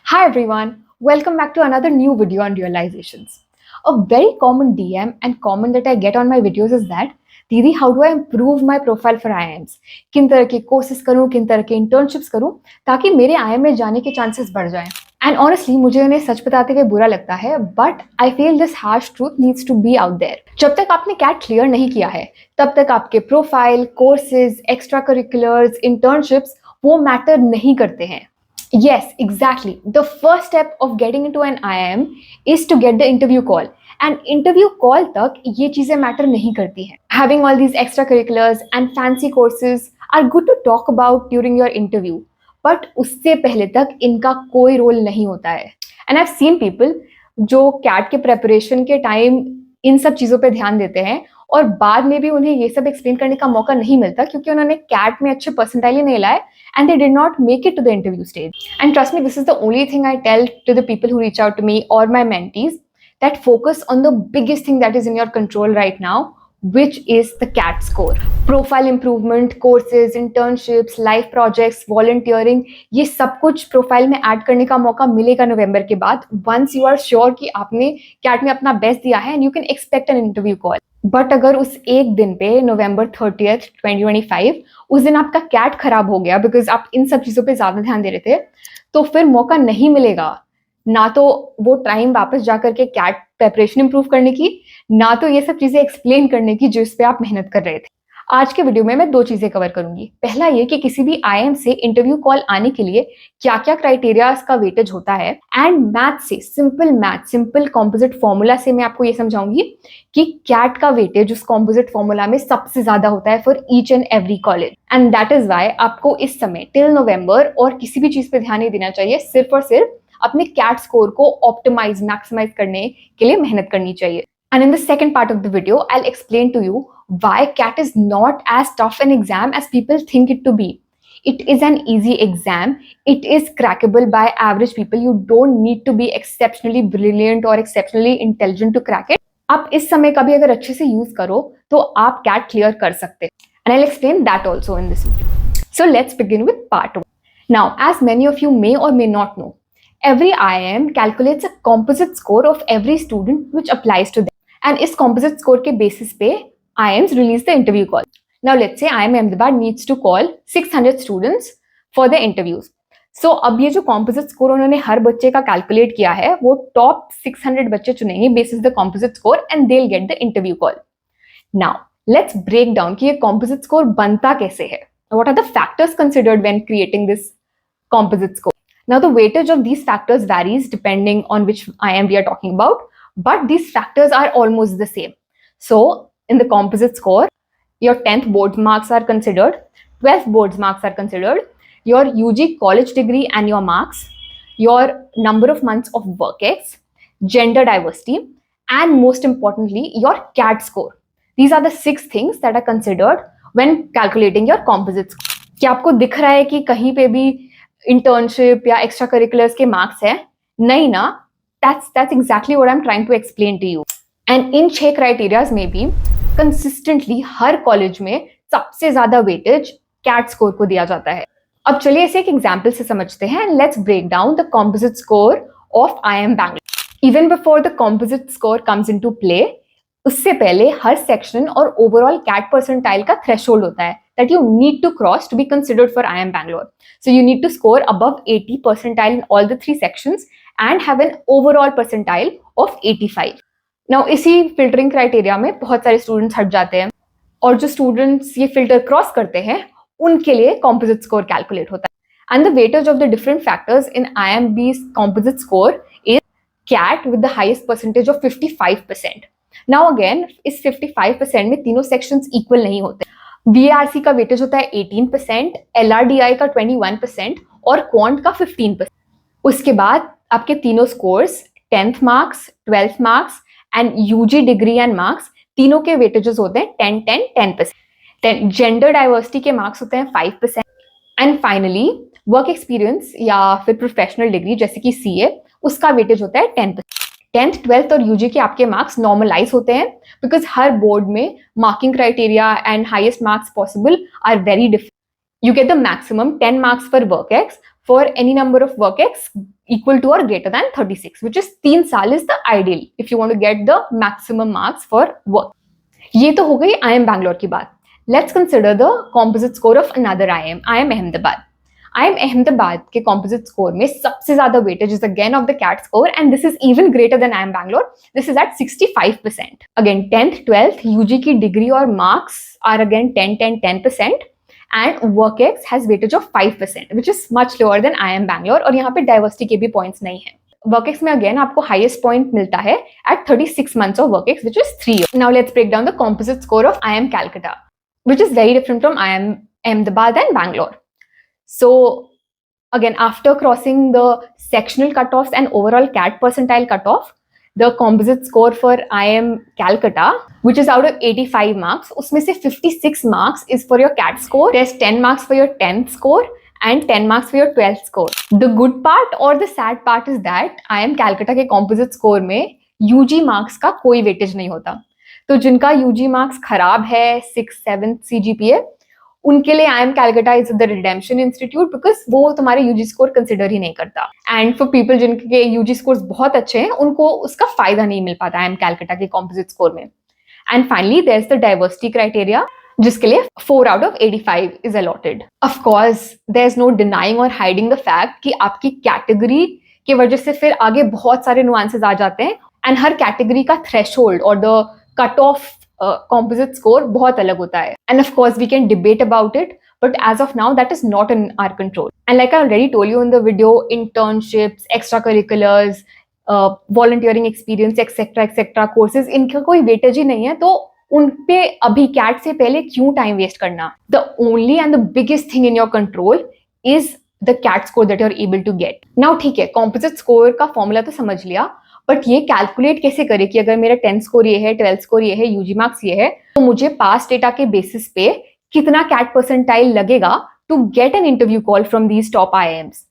Hi everyone, welcome back to another new video on realizations. A very common DM and comment that I get on my videos is that, Didi, how do I improve my profile for IIMs? किन तरह के courses करूं, किन तरह के internships करूं ताकि मेरे IIM में जाने के चांसेस बढ़ जाएं? एंड ऑनेस्टली मुझे उन्हें सच बताते हुए बुरा लगता है, but I feel this harsh truth needs to be out there. जब तक आपने कैट क्लियर नहीं किया है, तब तक आपके profile, courses, extra curriculars, internships वो मैटर नहीं करते हैं. Yes, exactly. The first step of getting into an IIM is to get the interview call. And interview call तक ये चीजें मैटर नहीं करती हैं. Having all these extracurriculars and fancy courses are good to talk about during your interview, but उससे पहले तक इनका कोई रोल नहीं होता है. And I've seen people जो CAT के प्रेपरेशन के टाइम इन सब चीजों पे ध्यान देते हैं और बाद में भी उन्हें ये सब एक्सप्लेन करने का मौका नहीं मिलता क्योंकि उन्होंने कैट में अच्छे परसेंटाइल ही नहीं लाए and they did not make it to the interview stage. And trust me, this is the only thing I tell to the people who reach out to me or my mentees, that focus on the biggest thing that is in your control right now, which is the CAT score. Profile improvement, courses, internships, life projects, volunteering, ये सब कुछ profile में add करने का मौका मिलेगा नवंबर के बाद, once you are sure कि आपने CAT में अपना बेस्ट दिया है and you can expect an interview call. But अगर उस एक दिन पे नवंबर 30th 2025 उस दिन आपका कैट खराब हो गया बिकॉज आप इन सब चीजों पे ज्यादा ध्यान दे रहे थे, तो फिर मौका नहीं मिलेगा ना तो वो टाइम वापस जाकर के कैट प्रेपरेशन इंप्रूव करने की, ना तो ये सब चीजें एक्सप्लेन करने की जिस पे आप मेहनत कर रहे थे. आज के वीडियो में मैं दो चीजें कवर करूंगी. पहला ये कि किसी भी IIM से इंटरव्यू कॉल आने के लिए क्या क्या क्राइटेरियाज का वेटेज होता है, एंड मैथ से, सिंपल कॉम्पोजिट फॉर्मूला से मैं आपको ये समझाऊंगी कि कैट का वेटेज उस कॉम्पोजिट फॉर्मूला में सबसे ज्यादा होता है for each and every college. And that is why आपको इस समय टिल नवंबर और किसी भी चीज पे ध्यान नहीं देना चाहिए, सिर्फ और सिर्फ अपने कैट स्कोर को ऑप्टिमाइज, मैक्सिमाइज करने के लिए मेहनत करनी चाहिए. And in the second part of the video, I'll explain to you why CAT is not as tough an exam as people think it to be. It is an easy exam. It is crackable by average people. You don't need to be exceptionally brilliant or exceptionally intelligent to crack it. आप इस समय का भी अगर अच्छे से use करो तो आप CAT क्लियर कर सकते हैं. And I'll explain that also in this video. So let's begin with part 1. Now, as many of you may or may not know, every IIM calculates a composite score of every student which applies to them. And इस composite score के basis पे IIMs release the interview call. Now let's say IIM Ahmedabad needs to call 600 students for the interviews. So अब ये जो composite score उन्होंने हर बच्चे का calculate किया है, वो top 600 बच्चे चुनेंगे basis the composite score and they'll get the interview call. Now let's break down कि ये composite score बनता कैसे है. What are the factors considered when creating this composite score? Now the weightage of these factors varies depending on which IIM we are talking about. But these factors are almost the same. So in the composite score, your 10th board marks are considered, 12th board marks are considered, your UG college degree and your marks, your number of months of work ex, gender diversity, and most importantly, your CAT score. These are the 6 things that are considered when calculating your composite score. क्या आपको दिख रहा है कि कहीं पे भी internship या extra curriculars के marks है? नहीं ना? That's exactly what I'm trying to explain to you. And in 6 criterias में भी कंसिस्टेंटली हर कॉलेज में सबसे ज्यादा वेटेज कैट स्कोर को दिया जाता है. अब चलिए इसे एक एग्जांपल से समझते हैं. Let's break down the composite score of IIM Bangalore. Even before the composite score comes into play, उससे पहले हर सेक्शन और ओवरऑल कैट परसेंटाइल का थ्रेशोल्ड होता है that you need to cross to be considered for IIM Bangalore. So you need to score above 80 percentile in all the 3 sections and have an overall percentile of 85. Now इसी filtering criteria में बहुत सारे students हट जाते हैं और जो students ये filter cross करते हैं उनके लिए composite score calculate होता है. And the weightage of the different factors in IIMB's composite score is CAT with the highest percentage of 55%. Now again इस 55% में तीनों sections equal नहीं होते. VRC का वेटेज होता है 18%, LRDI का 21% और क्वांट का 15%. उसके बाद आपके तीनों scores 10th marks, 12th marks and UG degree and marks तीनों के वेटेजेस होते हैं 10%. जेंडर डाइवर्सिटी के मार्क्स होते हैं 5%. एंड फाइनली वर्क एक्सपीरियंस या फिर प्रोफेशनल डिग्री जैसे कि CA, उसका वेटेज होता है 10%. 10th, 12th और UG के आपके मार्क्स नॉर्मलाइज होते हैं बिकॉज हर बोर्ड में marking criteria and highest marks possible are very different. You get the maximum 10 marks for work X, for any number of workx equal to or greater than 36, which is 3 साल is the ideal if you want to get the maximum marks for work. ये तो हो गई IIM Bangalore की बात. Let's consider the composite score of another IIM Ahmedabad. IIM Ahmedabad के composite score में सबसे ज्यादा weightage is again of the CAT score, and this is even greater than IIM Bangalore. This is at 65%. Again 10th 12th UG की degree और marks are again 10%, and workx has weightage of 5%, which is much lower than IIM Bangalore. और यहाँ पे diversity के भी points नहीं है. Work ex में अगेन आपको हाईएस्ट पॉइंट मिलता है at 36 months of work ex, which is 3 years. Now let's break down the composite score of IIM Calcutta, which is very different from IIM Ahmedabad and Bangalore. So again, after crossing the sectional cutoffs and overall CAT percentile cutoff, the composite score for IIM Calcutta, which is out of 85 marks, उसमें से 56 marks is for your CAT score. There's 10 marks for your 10th score and 10 marks for your 12th score. The good part or the sad part is that IIM Calcutta के composite score में UG marks का कोई weightage नहीं होता. तो जिनका UG marks खराब है 6-7 CGPA, उनके लिए IIM Calcutta is the redemption institute because वो तुम्हारे UG score consider ही नहीं करता. And for people जिनके UG scores बहुत अच्छे हैं, उनको उसका फायदा नहीं मिल पाता IIM Calcutta के composite score में. And finally, there's the diversity criteria, जिसके लिए 4 out of 85 is allotted. Of course, there's no denying or hiding the fact कि आपकी कैटेगरी की वजह से फिर आगे बहुत सारे nuances आ जाते हैं, and हर कैटेगरी का threshold और the cut off composite score बहुत अलग होता है. And of course, we can debate about it, but as of now, that is not in our control. And like I already told you in the video, internships, extra-curriculars, volunteering experience, etc. courses, इनका कोई weightage ही नहीं है, तो उन पे अभी cat से पहले क्यों टाइम वेस्ट करना. The only and the biggest thing in your control is the CAT score that you are able to get. Now ठीक है, कॉम्पोजिट स्कोर का फॉर्मूला तो समझ लिया, बट ये कैलकुलेट कैसे करे कि अगर मेरा 10th स्कोर ये है, 12th स्कोर ये है, यूजी मार्क्स ये है, तो मुझे पास डेटा के बेसिस पे कितना कैट परसेंटाइल लगेगा to get an interview call from these top IIMs.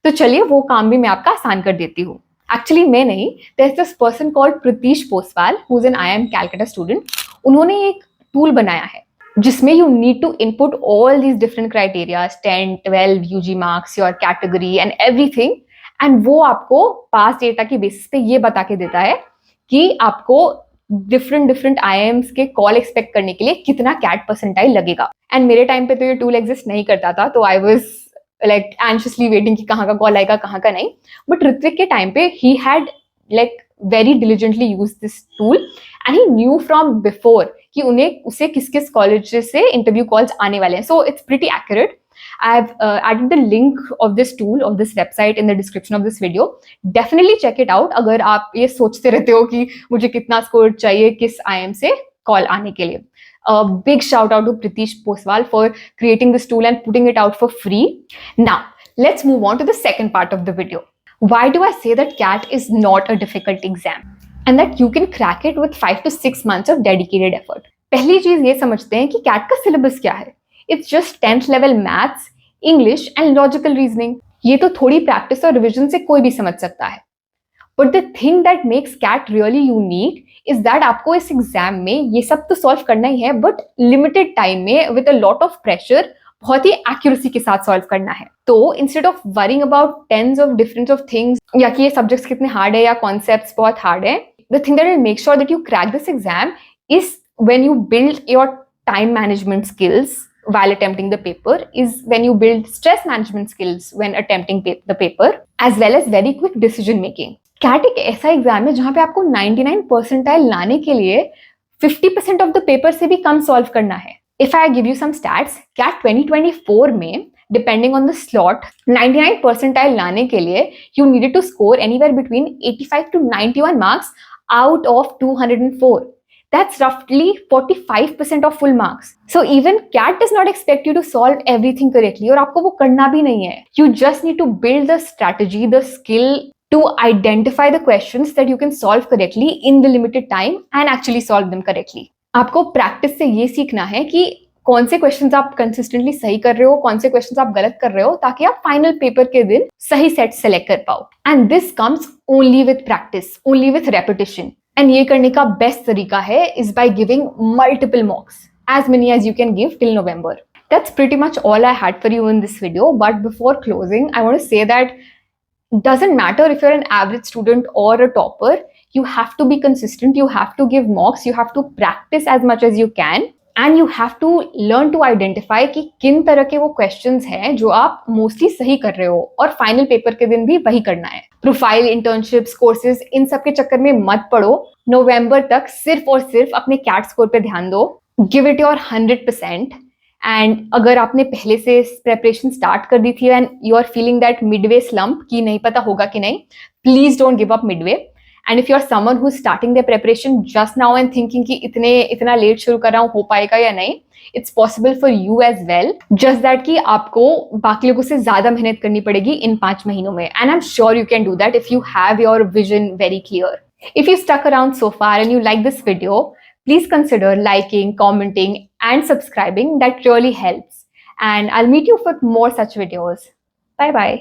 तो चलिए वो काम भी मैं आपका आसान कर देती हूँ. एक्चुअली मैं नहीं, there's this person called Pritish Poswal, who's an IIM Calcutta student. उन्होंने एक टूल बनाया है जिसमें you need to input all these different criteria, 10, 12 UG marks, your category and everything, and वो आपको पास डेटा की बेसिस पे ये बता के देता है कि आपको डिफरेंट IIMs के कॉल एक्सपेक्ट करने के लिए कितना कैट परसेंटाइल लगेगा. एंड मेरे टाइम पे तो ये टूल एग्जिस्ट नहीं करता था, तो I was like anxiously waiting कि कहाँ का कॉल आएगा कहाँ का नहीं. बट ऋत्विक के टाइम पे he had like very diligently used this tool and he knew from before कि उसे किस कॉलेज से इंटरव्यू कॉल्स आने वाले हैं. So it's pretty accurate. I've added the link of this tool, of this website in the description of this video. Definitely check it out अगर आप ये सोचते रहते हो कि मुझे कितना स्कोर चाहिए किस IIM से कॉल आने के लिए. A big shout out to Pritish Poswal for creating this tool and putting it out for free. Now let's move on to the second part of the video. Why do I say that CAT is not a difficult exam and that you can crack it with 5 to 6 months of dedicated effort? पहली चीज ये समझते हैं कि CAT का syllabus क्या है. It's just 10th level maths, English and logical reasoning. ये तो थोड़ी प्रैक्टिस और रिविजन से कोई भी समझ सकता है. But the thing that makes CAT really unique is that आपको इस एग्जाम में ये सब तो सॉल्व करना ही है, बट लिमिटेड टाइम में with a lot of pressure बहुत ही एक्यूरेसी के साथ सॉल्व करना है. तो instead of worrying about tens of difference of things या कि ये सब्जेक्ट्स कितने हार्ड है या कॉन्सेप्ट्स बहुत हार्ड है, the thing that will make sure that you crack this exam is when you build your time management skills while attempting the paper, is when you build stress management skills when attempting the paper, as well as very quick decision making. CAT एक ऐसा exam है जहां पे आपको 99 percentile लाने के लिए 50% of the paper से भी कम सॉल्व करना है. If I give you some stats, CAT 2024 में depending on the slot 99 percentile लाने के लिए you needed to score anywhere between 85 to 91 marks out of 204. That's roughly 45% of full marks. So even CAT does not expect you to solve everything correctly, और आपको वो करना भी नहीं है. You just need to build the strategy, the skill to identify the questions that you can solve correctly in the limited time and actually solve them correctly. आपको practice से ये सीखना है कि कौन से क्वेश्चंस आप कंसिस्टेंटली सही कर रहे हो, कौन से क्वेश्चंस आप गलत कर रहे हो, ताकि आप फाइनल पेपर के दिन सही सेट सेलेक्ट कर पाओ. And this comes only with practice, only with repetition. And ये करने का बेस्ट तरीका है is by giving multiple मॉक्स, as many as you can give till November. That's pretty much all I had for you in this video. But before closing, I want to say that it doesn't matter if you're an average student or a topper, you have to be consistent, you have to give mocks, you have to practice as much as you can, and you have to learn to identify कि किन तरह के वो questions हैं जो आप mostly सही कर रहे हो और final paper के दिन भी वही करना है. Profile, internships, courses, इन सब के चक्कर में मत पड़ो. नवंबर तक सिर्फ और सिर्फ अपने CAT स्कोर पे ध्यान दो. Give it your 100%. एंड अगर आपने पहले से प्रेपरेशन स्टार्ट कर दी थी and you are feeling that midway slump कि नहीं पता होगा कि नहीं, please don't give up midway. And if you are someone who starting the preparation just now and thinking कि इतना लेट शुरू कर रहा हूँ, हो पाएगा या नहीं, it's possible for you as well. Just that कि आपको बाकी लोगों से ज्यादा मेहनत करनी पड़ेगी इन 5 महीनों में. And I am sure you can do that if you have your vision very clear. If you stuck around so far and you like this video, please consider liking, commenting, and subscribing. That really helps. And I'll meet you with more such videos. Bye bye.